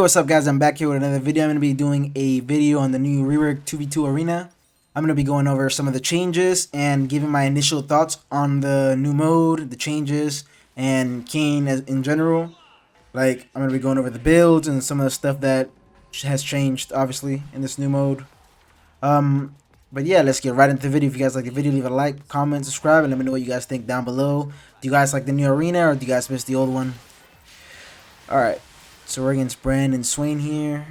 what's up guys, I'm back here with another video. I'm going to be doing a video on the new reworked 2v2 arena. I'm going to be going over some of the changes and giving my initial thoughts on the new mode, the changes, and Kayn in general. Like, I'm going to be going over the builds and some of the stuff that has changed, obviously, in this new mode. But yeah, let's get right into the video. If you guys like the video, leave a like, comment, subscribe, and let me know what you guys think down below. Do you guys like the new arena, or do you guys miss the old one? Alright. So we're against Brandon Swain here.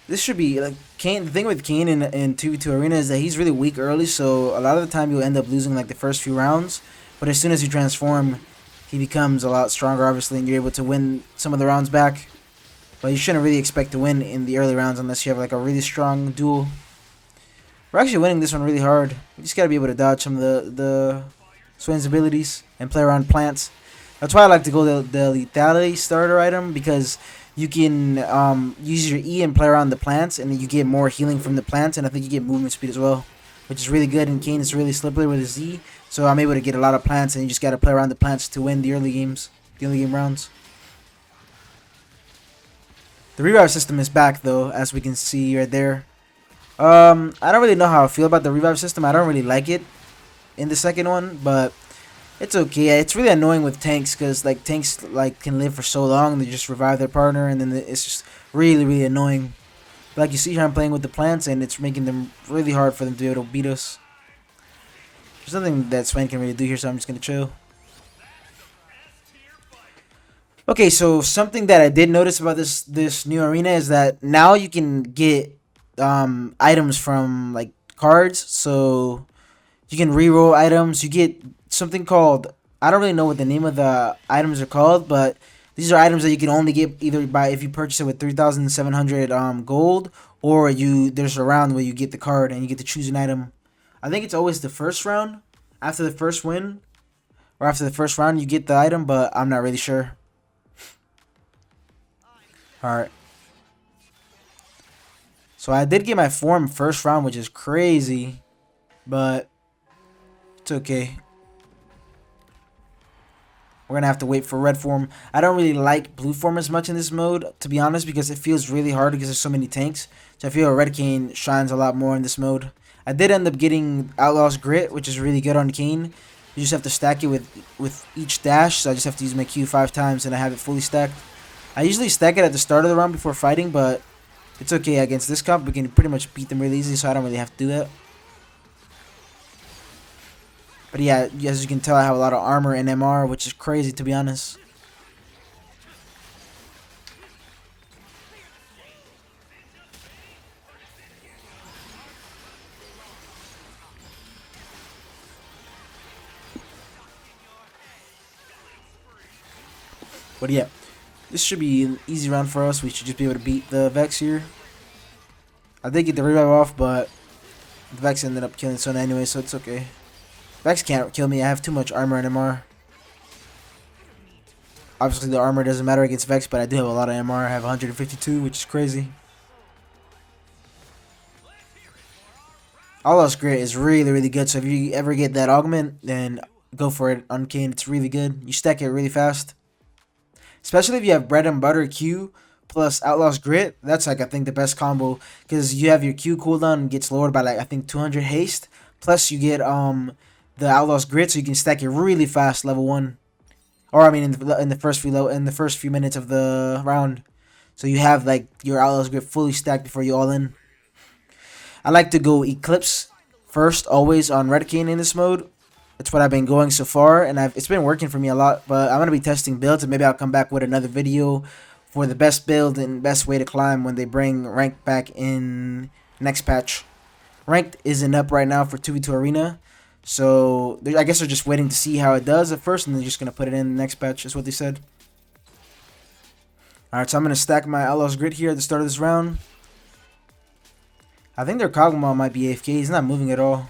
This should be like Kayn. The thing with Kayn in 2v2 arena is that he's really weak early, so a lot of the time you'll end up losing like the first few rounds. But as soon as you transform, he becomes a lot stronger, obviously, and you're able to win some of the rounds back. But you shouldn't really expect to win in the early rounds unless you have like a really strong duel. We're actually winning this one really hard. We just gotta be able to dodge some of the Swain's abilities and play around plants. That's why I like to go the lethality starter item, because you can use your E and play around the plants, and then you get more healing from the plants, and I think you get movement speed as well, which is really good. And Kayn is really slippery with his E, so I'm able to get a lot of plants, and you just gotta play around the plants to win the early games, the early game rounds. The revive system is back though, as we can see right there. I don't really know how I feel about the revive system. I don't really like it in the second one, but it's okay. It's really annoying with tanks, because like tanks can live for so long, they just revive their partner, and then it's just really annoying. But like you see here, I'm playing with the plants, and it's making them really hard for them to be able to beat us. There's nothing that Swain can really do here, so I'm just gonna chill. Okay, so something that I did notice about this new arena is that now you can get items from like cards, so you can reroll items. You get something called, I don't really know what the name of the items are called, but these are items that you can only get either by if you purchase it with 3,700 gold, or there's a round where you get the card and you get to choose an item. I think it's always the first round. After the first win, or after the first round, you get the item, but I'm not really sure. Alright. So I did get my form first round, which is crazy, but it's okay. We're going to have to wait for red form. I don't really like blue form as much in this mode, to be honest, because it feels really hard because there's so many tanks. So I feel red Kayn shines a lot more in this mode. I did end up getting Outlaw's Grit, which is really good on Kayn. You just have to stack it with each dash, so I just have to use my Q 5 times and I have it fully stacked. I usually stack it at the start of the round before fighting, but it's okay. Against this comp, we can pretty much beat them really easy, so I don't really have to do that. But yeah, as you can tell, I have a lot of armor and MR, which is crazy, to be honest. But yeah, this should be an easy round for us. We should just be able to beat the Vex here. I did get the revive off, but the Vex ended up killing Sona anyway, so it's okay. Vex can't kill me. I have too much armor and MR. Obviously, the armor doesn't matter against Vex, but I do have a lot of MR. I have 152, which is crazy. Outlaw's Grit is really good, so if you ever get that augment, then go for it on Kayn. It's really good. You stack it really fast. Especially if you have bread and butter Q plus Outlaw's Grit. That's like, I think, the best combo, because you have your Q cooldown and gets lowered by like, I think, 200 haste. Plus you get the Outlaw's Grit, so you can stack it really fast level 1. Or I mean in the first few minutes of the round. So you have like your Outlaw's Grit fully stacked before you all in. I like to go Eclipse first always on red Kayn in this mode. That's what I've been going so far, and it's been working for me a lot. But I'm gonna be testing builds, and maybe I'll come back with another video for the best build and best way to climb when they bring ranked back in next patch. Ranked isn't up right now for 2v2 arena, so I guess they're just waiting to see how it does at first, and they're just gonna put it in the next patch. Is what they said. All right, so I'm gonna stack my Outlaw's Grit here at the start of this round. I think their Kog'Maw might be AFK. He's not moving at all.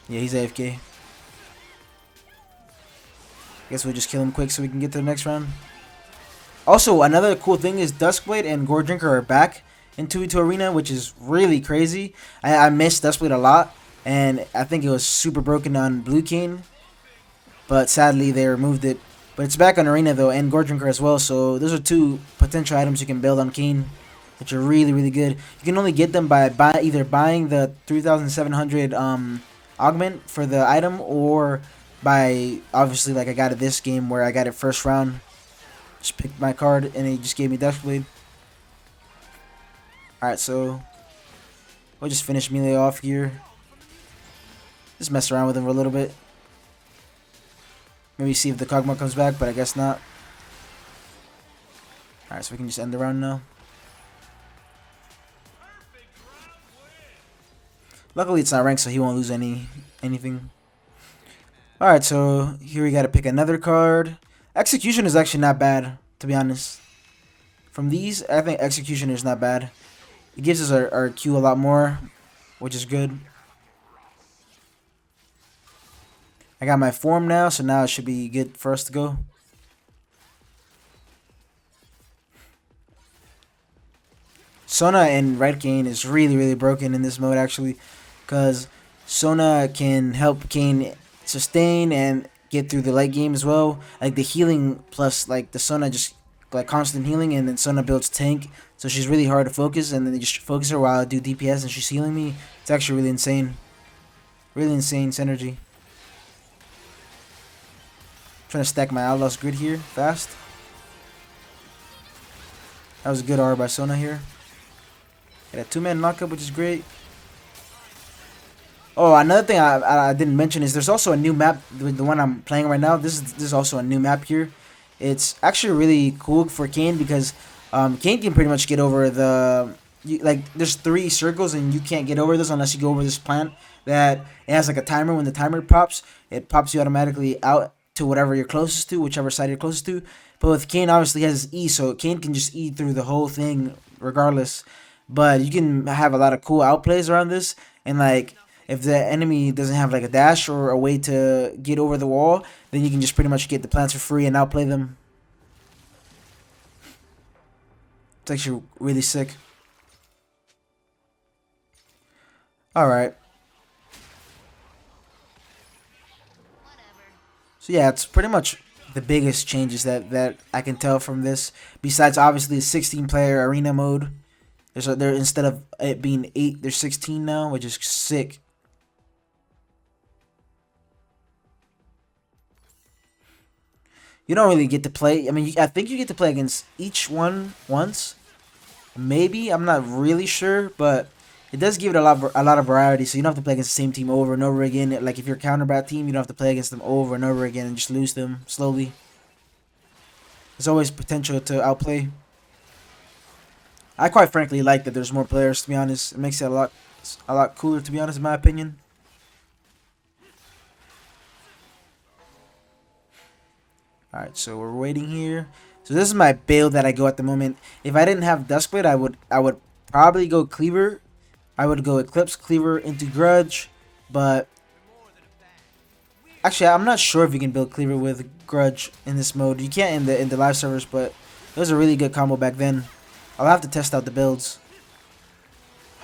Yeah, he's AFK. Guess we'll just kill him quick so we can get to the next round. Also, another cool thing is Duskblade and Gore Drinker are back in 2v2 arena, which is really crazy. I miss Duskblade a lot, and I think it was super broken on Blue Kayn, but sadly they removed it But it's back on Arena though, and Gore Drinker as well. So those are two potential items you can build on Kayn, which are really, really good. You can only get them by either buying the 3,700 augment for the item, or by obviously like I got it this game where I got it first round. Just picked my card and it just gave me Deathblade. Alright, so we'll just finish melee off here. Just mess around with him for a little bit. Maybe see if the Kog'Maw comes back, but I guess not. Alright, so we can just end the round now. Luckily it's not ranked, so he won't lose anything. Alright, so here we gotta pick another card. Execution is actually not bad, to be honest. From these, I think Execution is not bad. It gives us our Q a lot more, which is good. I got my form now, so now it should be good for us to go. Sona and Red Kayn is really, really broken in this mode actually, because Sona can help Kayn sustain and get through the late game as well. Like the healing plus like the Sona just like constant healing, and then Sona builds tank, so she's really hard to focus, and then you just focus her while I do DPS and she's healing me. It's actually really insane. Really insane synergy. Trying to stack my Outlaws grid here fast. That was a good R by Sona here. Got a 2-man knockup, which is great. Oh, another thing I didn't mention is there's also a new map with the one I'm playing right now. This is also a new map here. It's actually really cool for Kayn because Kayn can pretty much get over the there's 3 circles and you can't get over this unless you go over this plant that it has like a timer. When the timer pops, it pops you automatically out to whatever you're closest to, whichever side you're closest to. But with Kayn, obviously he has his E, so Kayn can just E through the whole thing regardless. But you can have a lot of cool outplays around this, and like if the enemy doesn't have like a dash or a way to get over the wall, then you can just pretty much get the plants for free and outplay them. It's actually really sick. Alright. So yeah, it's pretty much the biggest changes that I can tell from this. Besides obviously the 16-player arena mode. There instead of it being 8, there's 16 now, which is sick. You don't really get to play. I mean, I think you get to play against each one once. Maybe, I'm not really sure, but it does give it a lot of variety. So you don't have to play against the same team over and over again. Like if you're a counterbat team, you don't have to play against them over and over again and just lose them slowly. There's always potential to outplay. I quite frankly like that there's more players, to be honest. It makes it a lot cooler, to be honest, in my opinion. Alright, so we're waiting here. So this is my build that I go at the moment. If I didn't have Duskblade, I would probably go Cleaver. I would go Eclipse, Cleaver into Grudge, but actually I'm not sure if you can build Cleaver with Grudge in this mode. You can't in the live servers, but it was a really good combo back then. I'll have to test out the builds.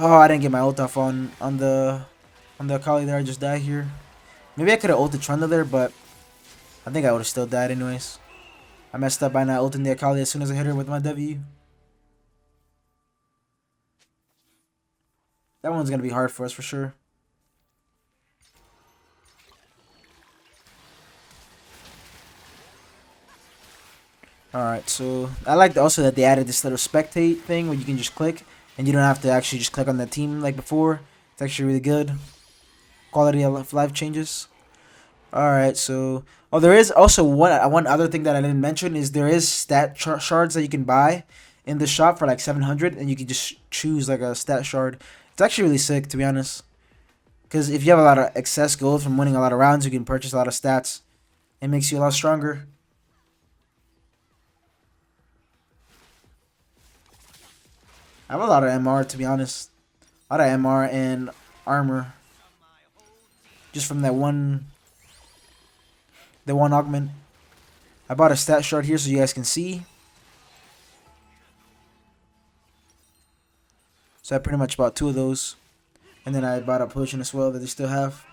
Oh, I didn't get my ult off on the Akali there. I just died here. Maybe I could have ulted Trundle there, but I think I would have still died anyways. I messed up by not ulting the Akali as soon as I hit her with my W. That one's going to be hard for us for sure. Alright, so I like also that they added this little spectate thing where you can just click and you don't have to actually just click on the team like before. It's actually really good. Quality of life changes. Alright, so there is also one other thing that I didn't mention is there is stat shards that you can buy in the shop for like 700, and you can just choose like a stat shard. It's actually really sick, to be honest, because if you have a lot of excess gold from winning a lot of rounds, you can purchase a lot of stats. It makes you a lot stronger. I have a lot of MR, to be honest. A lot of MR and armor. Just from that one augment. I bought a stat shard here so you guys can see. So I pretty much bought 2 of those. And then I bought a potion as well that they still have.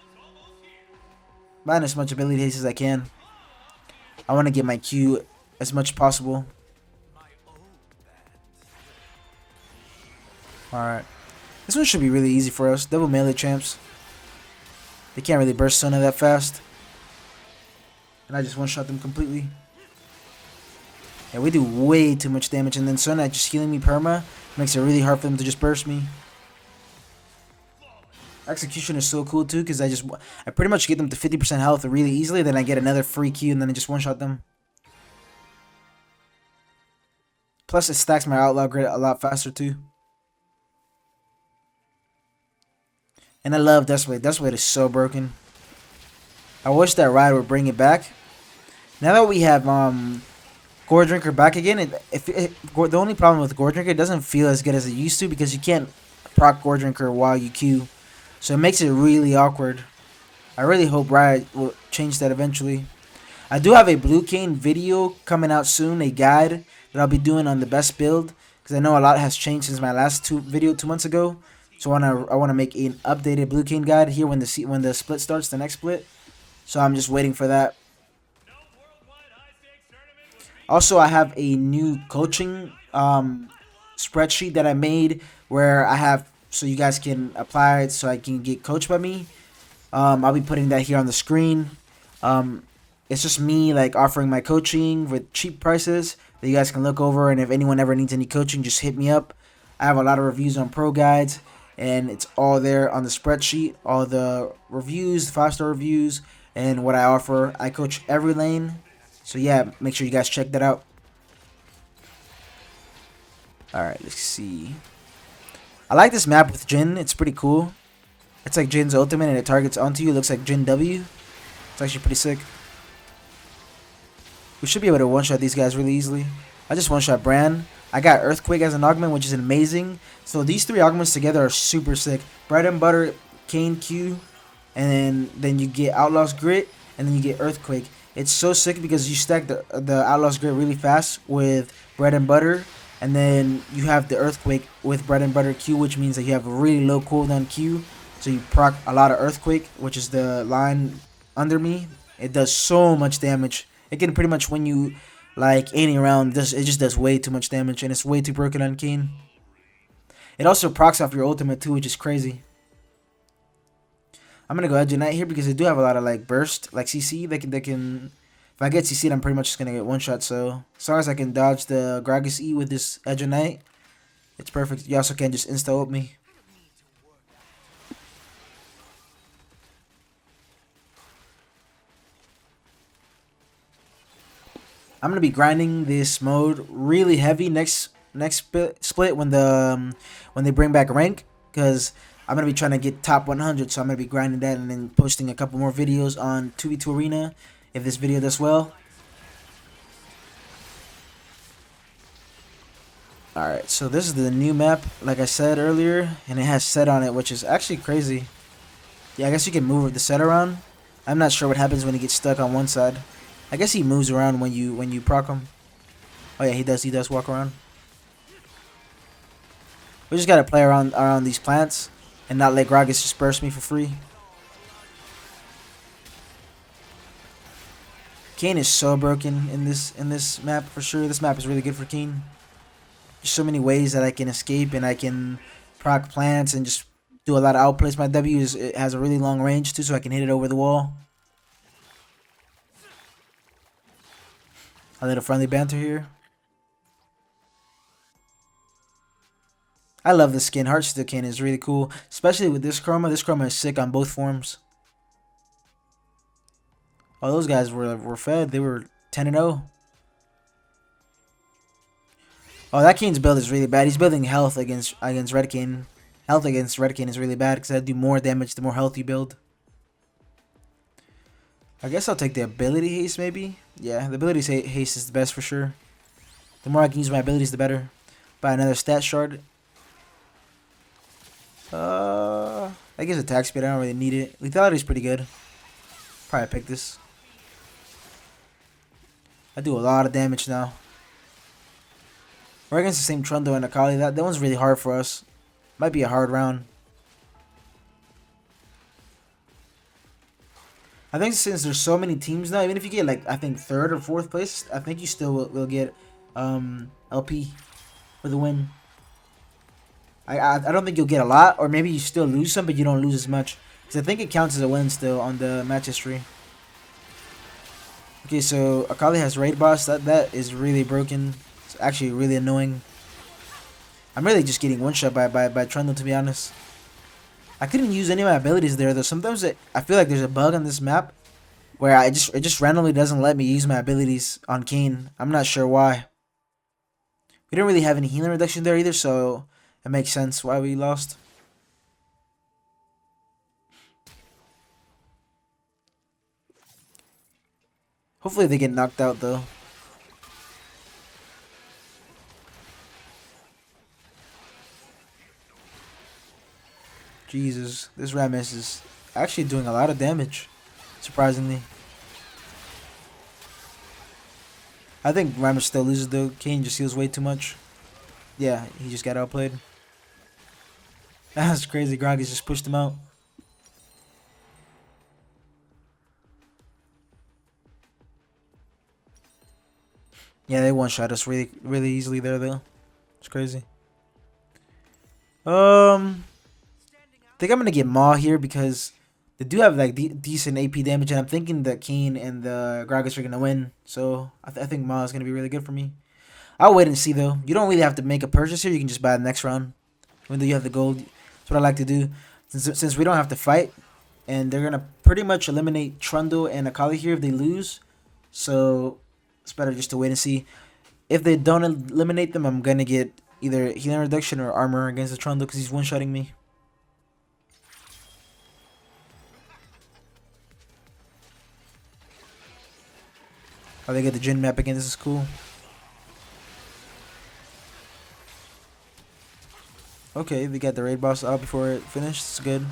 Buying as much ability haste as I can. I want to get my Q as much as possible. Alright. This one should be really easy for us. Double melee champs. They can't really burst Sona that fast. And I just one-shot them completely. Yeah, we do way too much damage. And then Sona just healing me perma makes it really hard for them to just burst me. Execution is so cool too, because I pretty much get them to 50% health really easily. Then I get another free Q and then I just one-shot them. Plus it stacks my outlaw grid a lot faster too. And I love Deathblade. Deathblade is so broken. I wish that Ride would bring it back. Now that we have Gore Drinker back again, the only problem with Gore Drinker, it doesn't feel as good as it used to because you can't proc Gore Drinker while you Q. So it makes it really awkward. I really hope Riot will change that eventually. I do have a Blue Kayn video coming out soon, a guide that I'll be doing on the best build, because I know a lot has changed since my last video 2 months ago. So I wanna make an updated Blue Kayn guide here when the split starts, the next split. So I'm just waiting for that. Also, I have a new coaching spreadsheet that I made where I have, so you guys can apply it so I can get coached by me. I'll be putting that here on the screen. It's just me like offering my coaching with cheap prices that you guys can look over, and if anyone ever needs any coaching, just hit me up. I have a lot of reviews on pro guides, and it's all there on the spreadsheet. All the reviews, 5-star reviews, and what I offer. I coach every lane. So yeah, make sure you guys check that out. Alright, let's see. I like this map with Jhin. It's pretty cool. It's like Jin's ultimate and it targets onto you. It looks like Jhin W. It's actually pretty sick. We should be able to one-shot these guys really easily. I just one-shot Bran. I got Earthquake as an augment, which is amazing. So these 3 augments together are super sick. Bread and Butter, Kayn Q, and then you get Outlaw's Grit, and then you get Earthquake. It's so sick because you stack the Outlaw's Grit really fast with Bread and Butter, and then you have the Earthquake with Bread and Butter Q, which means that you have a really low cooldown Q. So you proc a lot of Earthquake, which is the line under me. It does so much damage. It can pretty much win you like any round. It just does way too much damage, and it's way too broken on Kayn. It also procs off your ultimate too, which is crazy. I'm gonna go Edge of Night here because they do have a lot of like burst, like CC. They can. If I get CC'd, I'm pretty much just gonna get one shot. So as long as I can dodge the Gragas E with this Edge of Night, it's perfect. You also can just insta ult me. I'm gonna be grinding this mode really heavy next split when they bring back rank, because I'm going to be trying to get top 100, so I'm going to be grinding that and then posting a couple more videos on 2v2 Arena if this video does well. Alright, so this is the new map, like I said earlier, and it has set on it, which is actually crazy. Yeah, I guess you can move the set around. I'm not sure what happens when he gets stuck on one side. I guess he moves around when you proc him. Oh yeah, he does walk around. We just gotta play around these plants and not let Gragas just burst me for free. Kayn is so broken in this map for sure. This map is really good for Kayn. There's so many ways that I can escape and I can proc plants and just do a lot of outplays. My W it has a really long range too, so I can hit it over the wall. A little friendly banter here. I love the skin. HEARTSTEEL Kayn is really cool, especially with this chroma. This chroma is sick on both forms. Oh, those guys were fed. They were 10-0. Oh, that Kayn's build is really bad. He's building health against Red Kayn. Health against Red Kayn is really bad because I do more damage the more health you build. I guess I'll take the ability haste maybe. Yeah, the ability haste is the best for sure. The more I can use my abilities, the better. Buy another stat shard. I guess attack speed. I don't really need it. Lethality is pretty good. Probably pick this. I do a lot of damage now. We're against the same Trundle and Akali. That one's really hard for us. Might be a hard round. I think since there's so many teams now, even if you get like I think 3rd or 4th place, I think you still will get LP for the win. I don't think you'll get a lot, or maybe you still lose some, but you don't lose as much. Because I think it counts as a win still on the match history. Okay, so Akali has raid boss. That is really broken. It's actually really annoying. I'm really just getting one shot by Trundle, to be honest. I couldn't use any of my abilities there though. Sometimes I feel like there's a bug on this map where it just randomly doesn't let me use my abilities on Kayn. I'm not sure why. We didn't really have any healing reduction there either, so it makes sense why we lost. Hopefully they get knocked out though. Jesus, this Rammus is actually doing a lot of damage, surprisingly. I think Rammus still loses though. Kayn just heals way too much. Yeah, he just got outplayed. That's crazy. Gragas just pushed him out. Yeah, they one-shot us really easily there though. It's crazy. I think I'm gonna get Maw here because they do have like decent AP damage, and I'm thinking that Kayn and the Gragas are gonna win. So I think Maw is gonna be really good for me. I'll wait and see though. You don't really have to make a purchase here. You can just buy the next round. When you have the gold, that's what I like to do. Since we don't have to fight, and they're gonna pretty much eliminate Trundle and Akali here if they lose. So it's better just to wait and see. If they don't eliminate them, I'm gonna get either healing reduction or armor against the Trundle because he's one-shotting me. Oh, they get the Jin map again. This is cool. Okay, they got the raid boss out before it finished. It's good.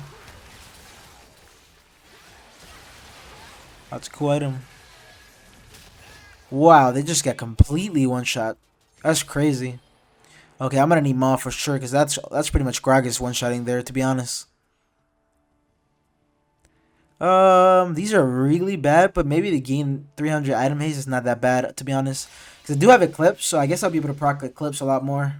That's a cool item. Wow, they just got completely one-shot. That's crazy. Okay, I'm gonna need Maw for sure because that's pretty much Gragas one-shotting there, to be honest. These are really bad, but maybe the gain 300 item haste is not that bad, to be honest. Because I do have Eclipse, so I guess I'll be able to proc Eclipse a lot more.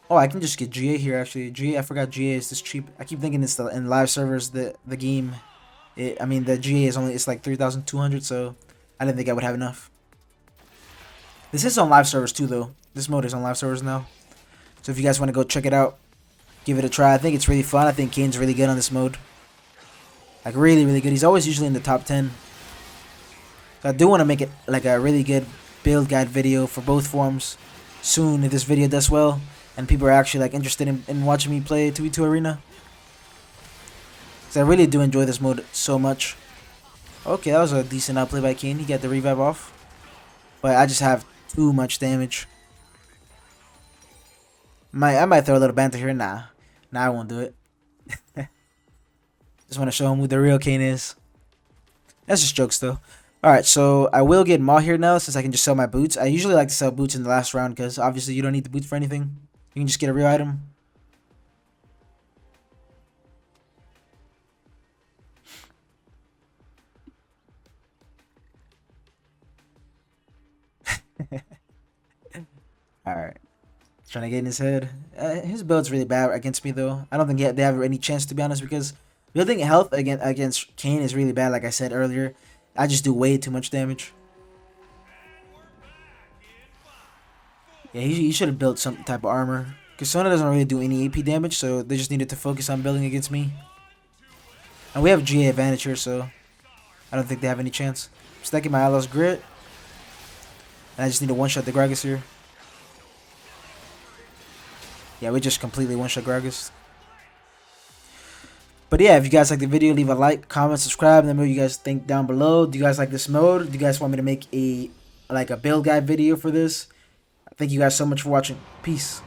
Oh, I can just get GA here, actually. GA, I forgot GA is this cheap. I keep thinking it's in live servers, the game. I mean, the GA is it's like 3,200, so I didn't think I would have enough. This is on live servers too, though. This mode is on live servers now. So if you guys want to go check it out, give it a try. I think it's really fun. I think Kayn's really good on this mode. Like, really, really good. He's always usually in the top 10. So I do want to make it like a really good build guide video for both forms soon if this video does well and people are actually like interested in watching me play 2v2 Arena. Because I really do enjoy this mode so much. Okay, that was a decent outplay by Kayn. He got the revive off. But I just have too much damage. I might throw a little banter here. Nah, I won't do it. Just want to show him who the real Kayn is. That's just jokes though. Alright, so I will get Maw here now since I can just sell my boots. I usually like to sell boots in the last round because obviously you don't need the boots for anything. You can just get a real item. Alright. Trying to get in his head. His build's really bad against me though. I don't think they have any chance, to be honest, because building health against Kayn is really bad, like I said earlier. I just do way too much damage. Yeah, he should have built some type of armor. Because Sona doesn't really do any AP damage, so they just needed to focus on building against me. And we have GA advantage here, so I don't think they have any chance. I'm stacking my Allo's Grit. And I just need to one-shot the Gragas here. Yeah, we just completely one-shot Gragas. But yeah, if you guys like the video, leave a like, comment, subscribe. Let me know what you guys think down below. Do you guys like this mode? Do you guys want me to make a build guide video for this? Thank you guys so much for watching. Peace.